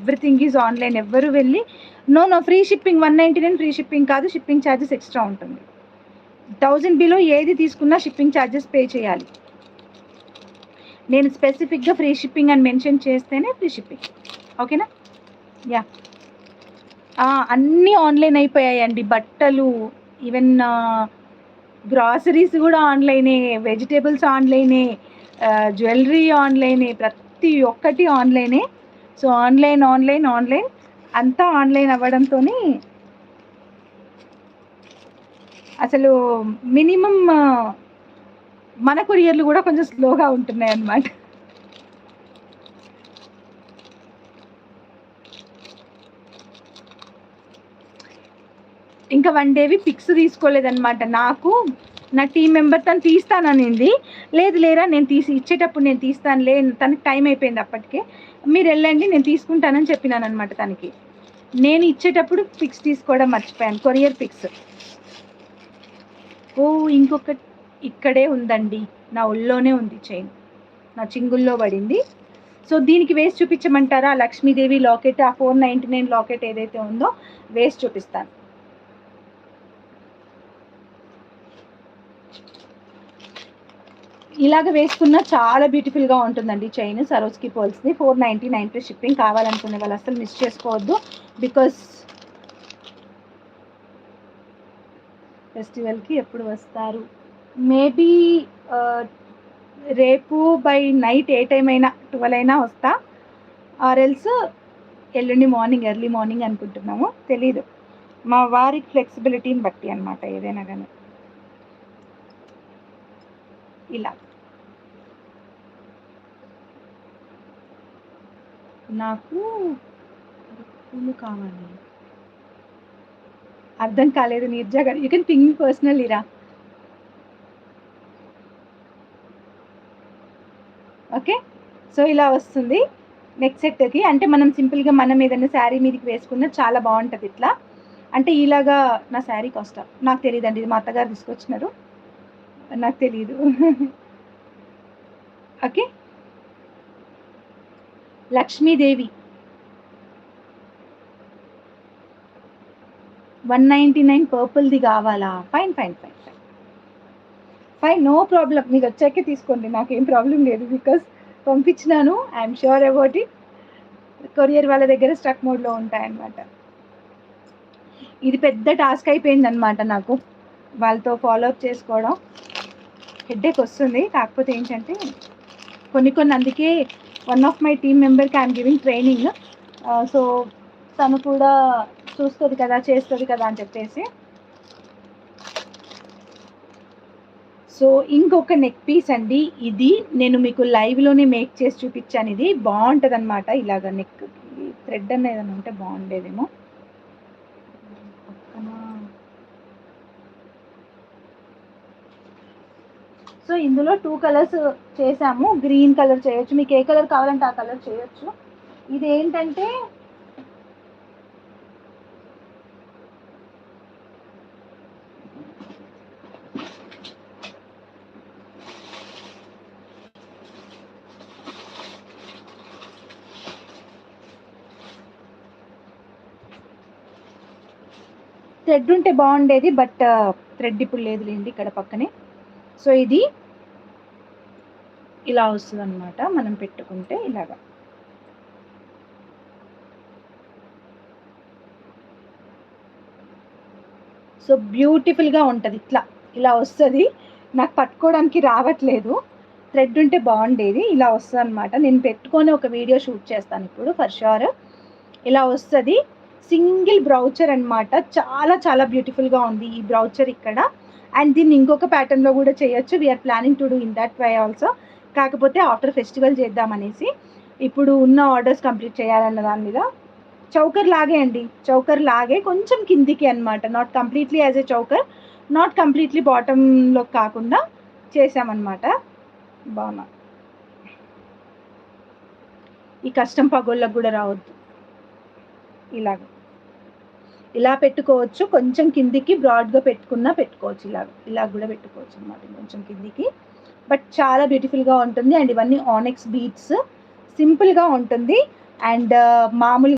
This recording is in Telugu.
Everything is online. ఎవ్వరు వెళ్ళి no free shipping 199 free shipping కాదు, షిప్పింగ్ ఛార్జెస్ ఎక్స్ట్రా ఉంటుంది. 1000 బిలో ఏది తీసుకున్నా షిప్పింగ్ ఛార్జెస్ పే చేయాలి. నేను స్పెసిఫిక్గా ఫ్రీ షిప్పింగ్ అని మెన్షన్ చేస్తేనే ఫ్రీ షిప్పింగ్. ఓకేనా? యా, అన్నీ ఆన్లైన్ అయిపోయాయండి. బట్టలు, ఈవెన్ గ్రాసరీస్ కూడా ఆన్లైనే, వెజిటేబుల్స్ ఆన్లైనే, జ్యువెలరీ ఆన్లైనే, ప్రతి ఒక్కటి ఆన్లైనే. సో ఆన్లైన్ అంతా ఆన్లైన్ అవ్వడంతో అసలు మినిమం మన కొరియర్లు కూడా కొంచెం స్లోగా ఉంటున్నాయి అన్నమాట. ఇంకా 1 డేవి పిక్స్ తీసుకోలేదన్నమాట. నాకు నా టీం మెంబర్ తను తీస్తాననింది. లేదు లేరా, నేను ఇచ్చేటప్పుడు నేను తీస్తానులే, తనకి టైం అయిపోయింది అప్పటికే, మీరు వెళ్ళండి నేను తీసుకుంటానని చెప్పినాను అనమాట తనకి. నేను ఇచ్చేటప్పుడు పిక్స్ తీసుకోవడం మర్చిపోయాను, కొరియర్ పిక్స్. ఇంకొకటి ఇక్కడే ఉందండి, నా ఒళ్ళోనే ఉంది చైన్, నా చింగుల్లో పడింది. సో దీనికి వేసి చూపించమంటారా? లక్ష్మీదేవి లాకెట్, ఆ 499 లాకెట్ ఏదైతే ఉందో వేసి చూపిస్తాను. ఇలాగ వేసుకున్న చాలా బ్యూటిఫుల్గా ఉంటుందండి చైన్. సరోజ్కి పోల్స్ది 499 plus shipping. కావాలనుకునే వాళ్ళు అసలు మిస్ చేసుకోవద్దు. బికాస్ ఫెస్టివల్కి ఎప్పుడు వస్తారు? మేబీ రేపు బై నైట్ ఏ టైం అయినా 12 అయినా వస్తా, ఆర్ ఎల్స్ ఎల్లుండి మార్నింగ్, ఎర్లీ మార్నింగ్ అనుకుంటున్నాము. తెలీదు, మా వారికి ఫ్లెక్సిబిలిటీని బట్టి అనమాట ఏదైనా కానీ. ఇలా నాకు పూలు కావాలి. అర్థం కాలేదు నీర్జా గారు, you can ping me personally రా. ఓకే, సో ఇలా వస్తుంది నెక్ సెట్కి. అంటే మనం సింపుల్గా మనం ఏదైనా శారీ మీదకి వేసుకున్న చాలా బాగుంటుంది ఇట్లా. అంటే ఇలాగా నా శారీ కాస్ట్ నాకు తెలియదండి, ఇది మా అత్తగారు తీసుకొచ్చినారు, నాకు తెలియదు. ఓకే, లక్ష్మీదేవి 199 పర్పుల్ది కావాలా? Fine fine fine fine fine, no problem. మీకు వచ్చాకే తీసుకోండి, నాకేం ప్రాబ్లం లేదు. బికాస్ పంపించినాను, I'm sure about it. Courier వాళ్ళ దగ్గర స్టక్ మోడ్లో ఉంటాయన్నమాట. ఇది పెద్ద టాస్క్ అయిపోయింది అనమాట నాకు, వాళ్ళతో ఫాలోఅప్ చేసుకోవడం. హెడ్ఏక్ వస్తుంది. కాకపోతే ఏంటంటే కొన్ని అందుకే వన్ ఆఫ్ మై టీమ్ మెంబర్కి ఐఎమ్ గివింగ్ ట్రైనింగ్. సో తను కూడా చూస్తుంది కదా, చేస్తుంది కదా అని చెప్పేసి. సో ఇంకొక నెక్ పీస్ అండి, ఇది నేను మీకు లైవ్లోనే మేక్ చేసి చూపించాను. ఇది బాగుంటుంది అనమాట. ఇలాగ నెక్ థ్రెడ్ అన్న ఏదైనా ఉంటే బాగుండేదేమో. సో ఇందులో 2 కలర్స్ చేసాము. గ్రీన్ కలర్ చేయొచ్చు, మీకు ఏ కలర్ కావాలంటే ఆ కలర్ చేయొచ్చు. ఇది ఏంటంటే థ్రెడ్ ఉంటే బాగుండేది, బట్ థ్రెడ్ ఇప్పుడు లేదులేండి ఇక్కడ పక్కనే. సో ఇది ఇలా వస్తుంది అనమాట, మనం పెట్టుకుంటే ఇలాగా. సో బ్యూటిఫుల్గా ఉంటుంది. ఇలా వస్తుంది. నాకు పట్టుకోవడానికి రావట్లేదు, థ్రెడ్ ఉంటే బాగుండేది. ఇలా వస్తుంది అనమాట. నేను పెట్టుకొని ఒక వీడియో షూట్ చేస్తాను ఇప్పుడు ఫర్ షూర్. ఇలా వస్తుంది, సింగిల్ బ్రౌచర్ అనమాట. చాలా చాలా బ్యూటిఫుల్గా ఉంది ఈ బ్రౌచర్ ఇక్కడ. అండ్ దీన్ని ఇంకొక ప్యాటర్న్లో కూడా చేయొచ్చు. We are planning to do in that way also. కాకపోతే ఆఫ్టర్ ఫెస్టివల్ చేద్దామనేసి, ఇప్పుడు ఉన్న ఆర్డర్స్ కంప్లీట్ చేయాలన్న దాని మీద. చౌకర్ లాగే అండి, చౌకర్ లాగే కొంచెం కిందికి అనమాట. Not completely as a choker, not completely బాటంలో కాకుండా చేసామన్నమాట. బాగున్నా, ఈ కష్టం పగోళ్ళకు కూడా రావద్దు. ఇలా పెట్టుకోవచ్చు. కొంచెం కిందికి బ్రాడ్గా పెట్టుకోవచ్చు. ఇలా కూడా పెట్టుకోవచ్చు అనమాట, కొంచెం కిందికి. బట్ చాలా బ్యూటిఫుల్గా ఉంటుంది. అండ్ ఇవన్నీ ఆనెక్స్ బీడ్స్, సింపుల్గా ఉంటుంది. అండ్ మామూలు